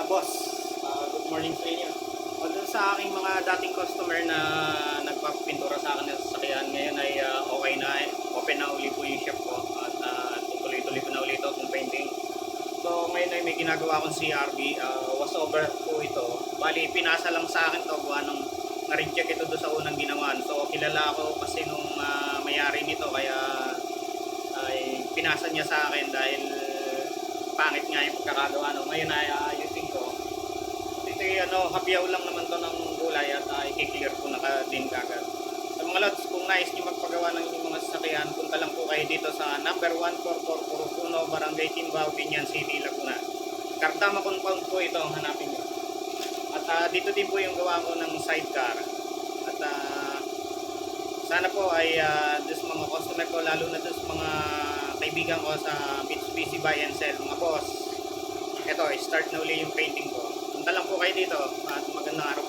boss, good morning sa inyo. O dun sa aking mga dating customer na nagpapintura sa akin ng sasakyan, ngayon ay okay na, open na uli po yung shop ko at tutuloy-tuloy ko na ulit itong painting. So ngayon ay may ginagawa akong CRB, was over po ito. Bali, pinasa lang sa akin to, buwan ng na-reject ito doon sa unang ginawan. So kilala ako kasi nung mayari nito, kaya ay pinasa niya sa akin dahil pangit nga yung pagkakagawa. No? Ngayon ay ayusin ko. Ito yung hapyaw lang naman to ng gulay at i-clear ko na din kagad. Sa mga lods, kung nais nyo magpagawa ng inyong mga sasakyan, punta lang po kayo dito sa number 14441 Barangay Timbao, Binyan City, Laguna. Cardama compound po ito ang hanapin nyo. At dito din po yung gawa ko ng sidecar. At sana po ay doon sa mga customer ko, lalo na doon sa mga kaibigan ko sa Mitsubishi Buy and Sell, mga boss, eto, start na uli yung painting ko. Punta lang po kayo dito at magandang araw.